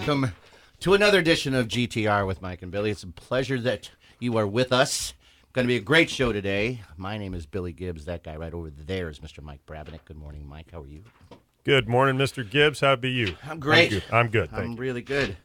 welcome to another edition of GTR with Mike and Billy. It's a pleasure that you are with us. Going to be a great show today. My name is Billy Gibbs. That guy right over there is Mr. Mike Brabennick. Good morning, Mike. How are you? Good morning, Mr. Gibbs. How be you? I'm great. I'm good. I'm Thank you. really good.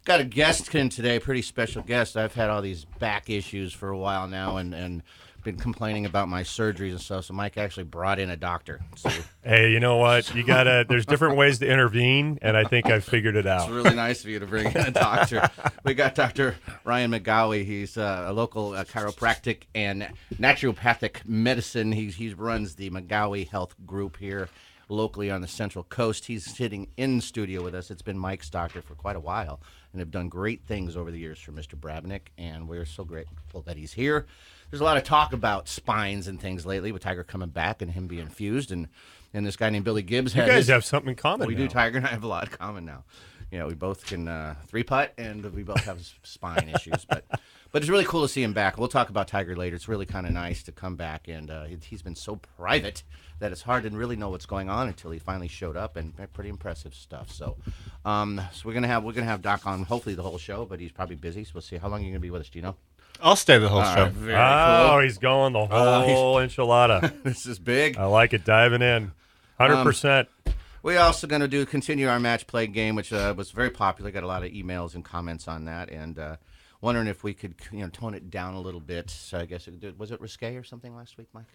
Got a guest in today, pretty special guest. I've had all these back issues for a while now and been complaining about my surgeries and stuff, so Mike actually brought in a doctor. So Hey, you know what? You gotta. There's different ways to intervene, and I think I've figured it out. it's really nice of you to bring in a doctor. We got Dr. Ryan McGowie. He's a local chiropractic and naturopathic medicine. He runs the McGowie Health Group here locally on the Central Coast. He's sitting in studio with us. It's been Mike's doctor for quite a while, and have done great things over the years for Mr. Brabennick, and we're so grateful that he's here. There's a lot of talk about spines and things lately with Tiger coming back and him being fused, and this guy named Billy Gibbs. You guys have something in common. We now. do. Tiger and I have a lot in common now. You know, we both can three-putt, and we both have spine issues. But it's really cool to see him back. We'll talk about Tiger later. It's really kind of nice to come back, and he's been so private that it's hard to really know what's going on until he finally showed up, and pretty impressive stuff. So we're gonna have Doc on hopefully the whole show, but he's probably busy. So we'll see how long you're gonna be with us. Do you know? I'll stay the whole All show. right, very Oh, cool. he's going the whole enchilada. This is big. I like it. Diving in, 100%. We're also going to continue our match play game, which was very popular. Got a lot of emails and comments on that, and wondering if we could tone it down a little bit. So I guess was it risque or something last week, Mike?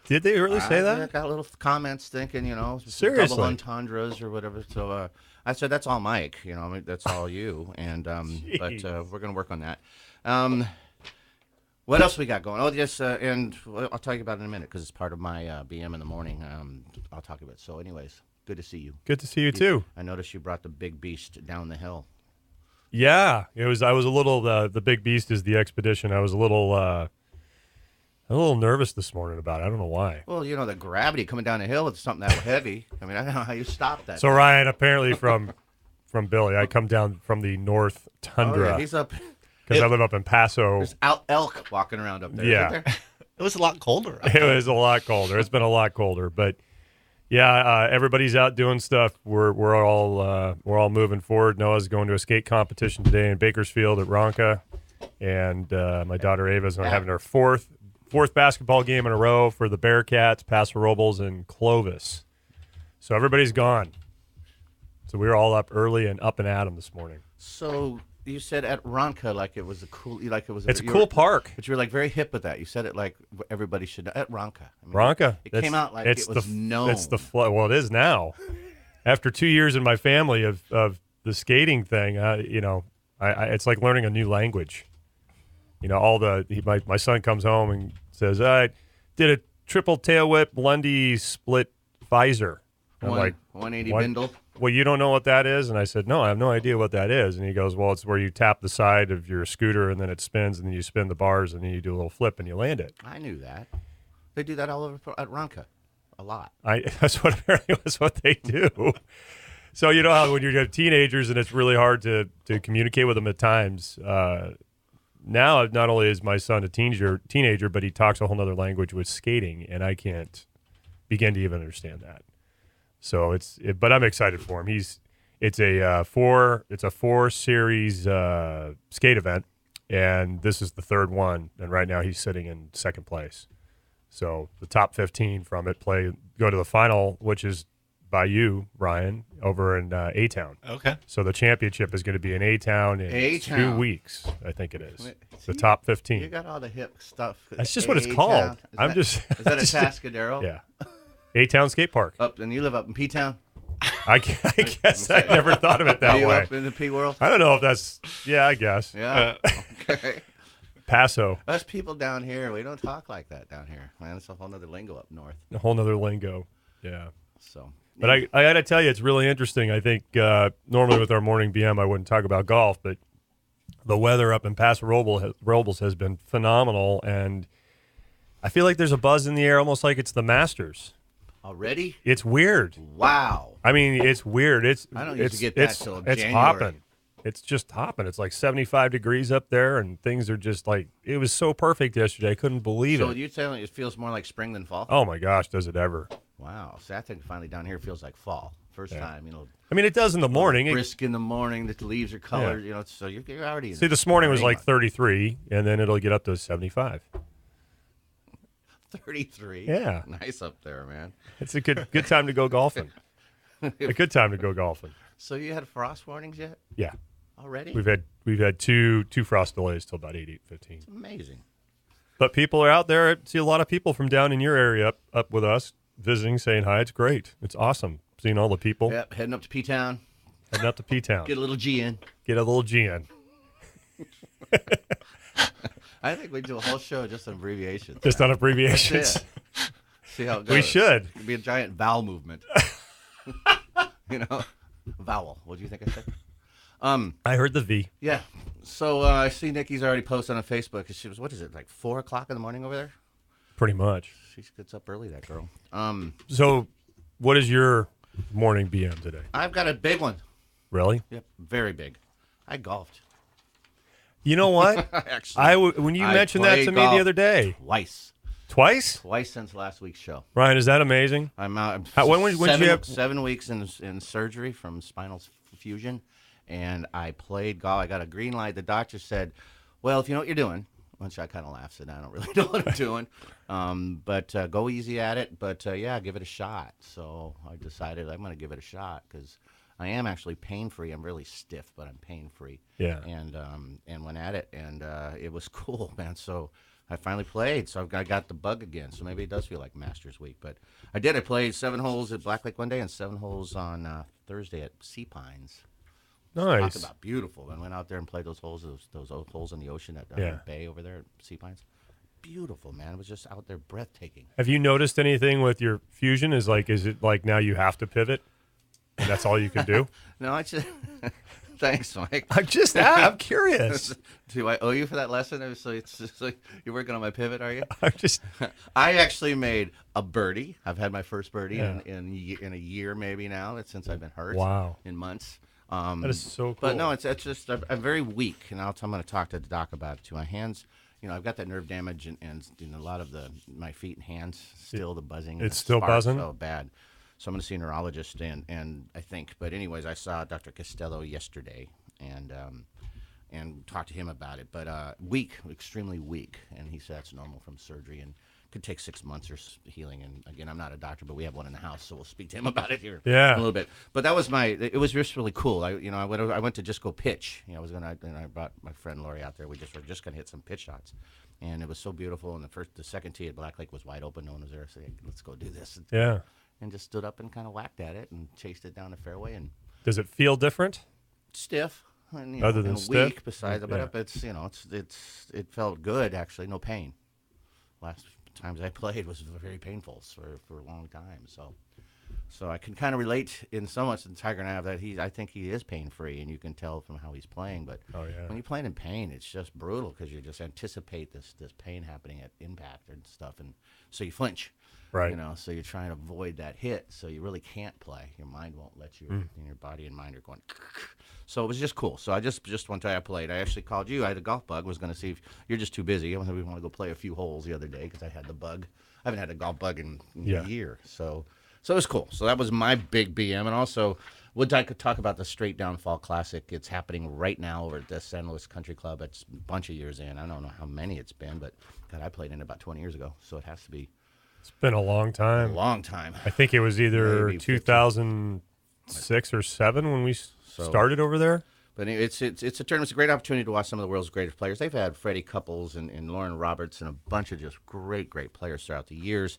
Did they really say Yeah, that? got a little comments thinking, Seriously? double entendres or whatever. So I said that's all Mike. That's all you. And but we're going to work on that. What else we got going? Oh, yes, and I'll tell you about it in a minute because it's part of my BM in the morning. I'll talk about it. So, anyways, good to see you. Good to see you too. I noticed you brought the big beast down the hill. Yeah, it was. I was a little. The big beast is the expedition. I was a little nervous this morning about it. I don't know why. Well, the gravity coming down the hill with something that heavy. I mean, I don't know how you stop that. So Ryan, apparently from Billy, I come down from the North Oh, Tundra yeah, he's up. because I live up in Paso. There's elk walking around up there. Yeah. Isn't there? It was a lot colder. It was a lot colder. It's been a lot colder, but yeah, everybody's out doing stuff. We're all moving forward. Noah's going to a skate competition today in Bakersfield at Ronca, and my daughter Ava's having her fourth basketball game in a row for the Bearcats, Paso Robles, and Clovis. So everybody's gone. So we were all up early and up and at 'em this morning. So you said at Ronca like it was a cool, like it was. It's a cool park. But you're like very hip with that. You said it like everybody should know. At Ronca. I mean, Ronca. It came out like it was known. It's the well, it is now. After 2 years in my family of the skating thing, it's like learning a new language. My son comes home and says, "I did a triple tail whip Lundy split visor." I'm like, 180 what? bindle. "Well, you don't know what that is?" And I said, "No, I have no idea what that is." And he goes, "Well, it's where you tap the side of your scooter and then it spins and then you spin the bars and then you do a little flip and you land it." I knew that. They do that all over at Ronca, a lot. That's what they do. So you know how when you have teenagers and it's really hard to communicate with them at times. Now, not only is my son a teenager, but he talks a whole other language with skating, and I can't begin to even understand that. So but I'm excited for him. It's a four series skate event, and this is the third one. And right now he's sitting in second place. So the top 15 from it go to the final, which is by you, Ryan, over in A-Town. Okay. So the championship is going to be in A-Town in A-Town. 2 weeks, I think it is. See, The top You 15. got all the hip stuff. That's just what it's A-Town. called. Is that a Tascadero? Yeah. A-Town Skate Park. And you live up in P-Town? I guess I never thought of it Are that you way. up in the P-World? I don't know if that's, I guess. Yeah. Okay. Paso, Us people down here, we don't talk like that down here. Man, it's a whole nother lingo up north. a whole nother lingo. Yeah. So. But I got to tell you, it's really interesting. I think normally with our morning BM, I wouldn't talk about golf, but the weather up in Paso Robles has been phenomenal, and I feel like there's a buzz in the air, almost like it's the Masters. Already? It's weird. Wow. I mean, it's weird. I don't usually get that till It's January. hopping. It's just hopping. It's like 75 degrees up there, and things are just like, it was so perfect yesterday. I couldn't believe So it. you're telling me it feels more like spring than fall? Oh my gosh, does it ever? Wow. So I think finally down here feels like fall. First time, you know. I mean, it does in the morning. Brisk in the morning. The leaves are colored, you know. So you're already. See, this morning was like 33, and then it'll get up to 75. 33. Yeah. Nice up there, man. It's a good time to go golfing. A good time to go golfing. So you had frost warnings yet? Yeah. Already? We've had two frost delays till about 8:15. Amazing. But people are out there. I see a lot of people from down in your area up with us visiting, saying hi. It's great. It's awesome seeing all the people. Yep, heading up to P-Town. Heading up to P-Town. Get a little G in. Get a little G in. I think we do a whole show just on abbreviations. Just on abbreviations. That's it. See how it goes. We should. It'd be a giant vowel movement. You know, vowel. What do you think I said? I heard the V. Yeah. So I see Nikki's already posted on Facebook. She was, what is it, like 4 o'clock in the morning over there? Pretty much. She gets up early, that girl. So, what is your morning BM today? I've got a big one. Really? Yep, very big. I golfed. You know what? Actually, when you I mentioned that to played me the golf other day. Twice Twice? since last week's show. Ryan, is that amazing? I'm out. When did you have 7 weeks in surgery from spinal fusion, and I played golf. I got a green light. The doctor said, "Well, if you know what you're doing," which I kind of laughed and I don't really know what I'm doing, but go easy at it. But yeah, give it a shot. So I decided I'm going to give it a shot because I am actually pain free. I'm really stiff, but I'm pain free. Yeah. And went at it, and it was cool, man. So I finally played, so I got the bug again. So maybe it does feel like Masters Week, but I did. I played 7 holes at Black Lake one day and 7 holes on Thursday at Sea Pines. Nice. Talk about beautiful. And went out there and played those holes, those holes in the ocean at Bay over there at Sea Pines. Beautiful, man. It was just out there, breathtaking. Have you noticed anything with your fusion? Is it like now you have to pivot, and that's all you can do? No, I just. Thanks, Mike. I'm curious. Do I owe you for that lesson? So it's just like you're working on my pivot, are you? I actually made a birdie. I've had my first birdie Yeah. in a year maybe now. It's since I've been hurt. Wow. In months. That is so cool. But no, it's just I'm very weak, and I'm going to talk to the doc about it too. My hands, you know, I've got that nerve damage, and a lot of my feet and hands still the buzzing. It's still buzzing? So bad. So I'm going to see a neurologist, and I think. But anyways, I saw Dr. Costello yesterday, and talked to him about it. But weak, extremely weak, and he said that's normal from surgery and could take 6 months or healing. And again, I'm not a doctor, but we have one in the house, so we'll speak to him about it here Yeah. a little bit. But that was it was just really cool. I went to just go pitch. You know, I brought my friend Lori out there. We were just gonna hit some pitch shots, and it was so beautiful. And the second tee at Black Lake was wide open. No one was there. So let's go do this. Yeah. And just stood up and kind of whacked at it and chased it down the fairway and Does it feel different? stiff. And, Other than and stiff? weak besides, Yeah. but it felt good actually. No pain. Last times I played was very painful for a long time. So I can kind of relate in so much to Tiger and I have that I think he is pain free, and you can tell from how he's playing. But Oh, yeah. when you're playing in pain, it's just brutal because you just anticipate this pain happening at impact and stuff, and so you flinch. Right. You know, so you're trying to avoid that hit, so you really can't play. Your mind won't let you, and your body and mind are going. So it was just cool. So I just one time I played. I actually called you. I had a golf bug. Was going to see if you're just too busy. We want to go play a few holes the other day because I had the bug. I haven't had a golf bug in Yeah. a year. So it was cool. So that was my big BM, and also I could talk about the Straight Down Fall Classic. It's happening right now over at the San Luis Country Club. It's a bunch of years in. I don't know how many it's been, but God, I played in it about 20 years ago, so it has to be It's been a long a time. long time. I think it was either Maybe 15. 2006 or 7 when we started over there. But it's a tournament. It's a great opportunity to watch some of the world's greatest players. They've had Freddie Couples and Lauren Roberts and a bunch of just great players throughout the years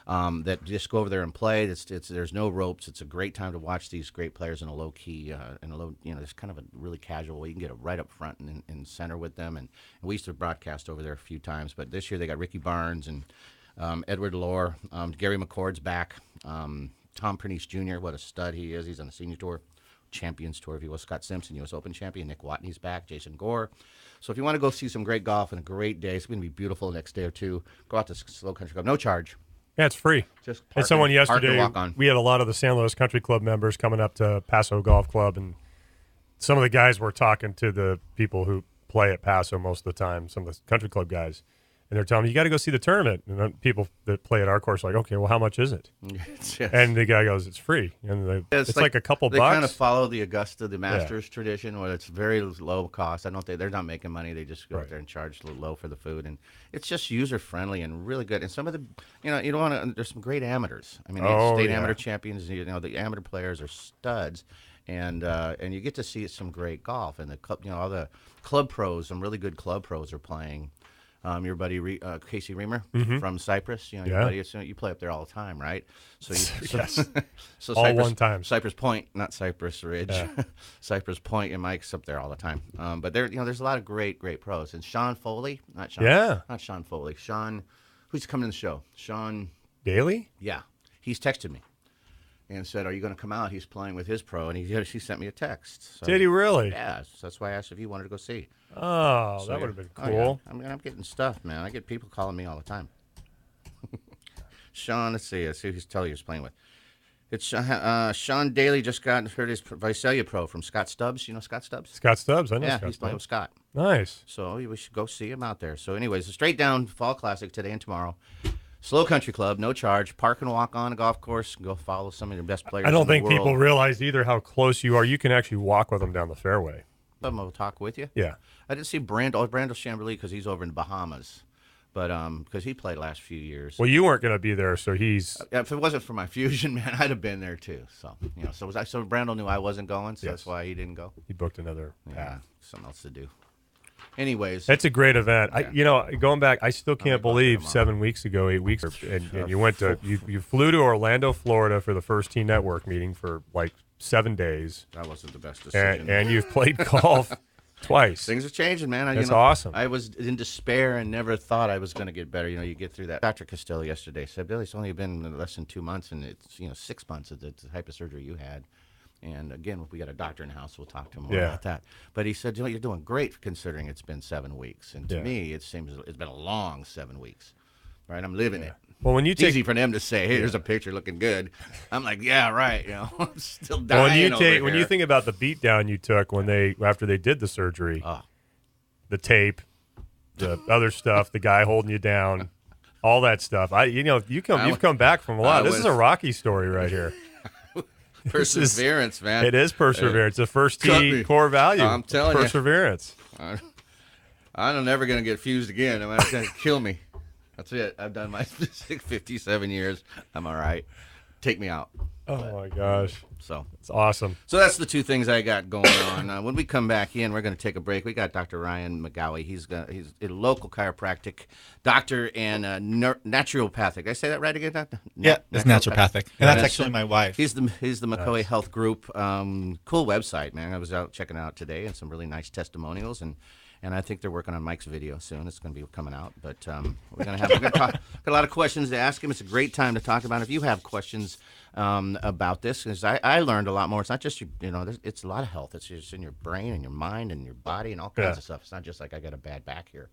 that just go over there and play. There's no ropes. It's a great time to watch these great players in a low key, it's kind of a really casual way. You can get it right up front and in center with them. And we used to broadcast over there a few times. But this year they got Ricky Barnes and Edward Lohr, Gary McCord's back, Tom Pernice Jr. What a stud he is. He's on the senior tour. Champions Tour, if you will. Scott Simpson, U.S. Open champion. Nick Watney's back. Jason Gore. So if you want to go see some great golf and a great day, it's going to be beautiful the next day or two. Go out to Slow Country Club. No charge. Yeah, it's free. Just And someone park and yesterday, walk on. we had a lot of the San Luis Country Club members coming up to Paso Golf Club, and some of the guys were talking to the people who play at Paso most of the time, some of the country club guys, And they're telling me, you got to go see the tournament. And then people that play at our course are like, okay, well, how much is it? Yes. And the guy goes, it's free. And it's like a couple they bucks. kind of follow the Augusta, the Masters tradition, where it's very low cost. I don't think they're not making money. They just go out there and charge a little low for the food, and it's just user friendly and really good. And some of the, you don't want to. There's some great amateurs. I mean, the state amateur champions. The amateur players are studs, and you get to see some great golf. And the club, all the club pros, some really good club pros are playing. Your buddy Casey Reamer from Cypress, your buddy, you play up there all the time, right? So yes, so all Cypress, one time. Cypress Point, not Cypress Ridge, Cypress Point. And Mike's up there all the time. But there, there's a lot of great pros. And Sean Foley, not Sean Foley, Sean, who's coming to the show? Sean Daly? Yeah, he's texted me and said, "Are you going to come out?" He's playing with his pro, and she sent me a text. So, did he really? Yeah, so that's why I asked if he wanted to go see. Oh, that would have been cool. Oh, yeah. I'm getting stuff, man. I get people calling me all the time. Sean, let's see who he's telling you he's playing with. It's Sean Daly just got his Visalia Pro from Scott Stubbs. You know Scott Stubbs? Scott Stubbs, I know Yeah, Scott he's playing with Stubbs. Scott. Nice. So we should go see him out there. So anyways, the Straight Down Fall Classic today and tomorrow. Slow Country Club, no charge. Park and walk on a golf course. Go follow some of your best players. I don't in the think world. people realize either how close you are. You can actually walk with them down the fairway. Some will talk with you. Yeah. I didn't see Brandel Chamberlain because he's over in the Bahamas, but because he played last few years. Well, you weren't going to be there, so he's. If it wasn't for my fusion, man, I'd have been there too. So so Brandel knew I wasn't going, so that's why he didn't go. He booked another. Yeah, something else to do. Anyways, it's a great event. Yeah. Going back, I still can't believe 7 weeks ago, 8 weeks, and you went to you flew to Orlando, Florida for the First Tee Network meeting for like 7 days. That wasn't the best decision. And you've played golf twice. Things are changing, man. That's awesome. I was in despair and never thought I was going to get better. You get through that. Dr. Costello yesterday said, "Billy, it's only been less than 2 months, and it's 6 months of the type of surgery you had." And again, if we got a doctor in the house, we'll talk to him more about that. But he said, "You're doing great considering it's been 7 weeks." And to me, it seems it's been a long 7 weeks. Right? I'm living it. Well, when you it's easy for them to say, "Hey, here's a picture looking good." I'm like, "Yeah, right." I'm still dying. When you think about the beatdown you took after they did the surgery, the tape, the other stuff, the guy holding you down, all that stuff. You've come back from a lot. This is a Rocky story right here. Perseverance, man. It is perseverance. The First Tee core value. I'm telling perseverance. I'm never going to get fused again. I mean, it's going to kill me. That's it. I've done my 57 years. I'm all right. Take me out. Oh, my gosh. So it's awesome. So that's the two things I got going on. When we come back in, we're going to take a break. We got Dr. Ryan McGowie. He's a local chiropractic doctor and naturopathic. Did I say that right again, Doctor? Yeah, it's naturopathic. And that's actually my wife. He's the McCoy Health Group. Cool website, man. I was out checking it out today, and some really nice testimonials, and I think they're working on Mike's video soon. It's going to be coming out, but we're going to got a lot of questions to ask him. It's a great time to talk about it. If you have questions about this, because I learned a lot more. It's not just it's a lot of health. It's just in your brain and your mind and your body and all kinds of stuff. It's not just like I got a bad back here.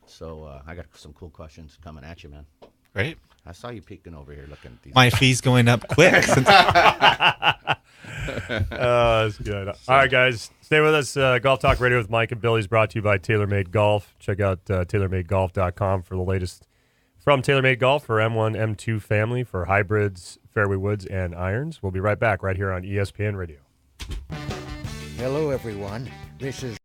So I got some cool questions coming at you, man. Great. I saw you peeking over here looking at these. My fee's going up quick. That's good. All right, guys. Stay with us. Golf Talk Radio with Mike and Billy is brought to you by TaylorMade Golf. Check out TaylorMadeGolf.com for the latest from TaylorMade Golf for M1, M2 family for hybrids, fairway woods, and irons. We'll be right back right here on ESPN Radio. Hello, everyone. This is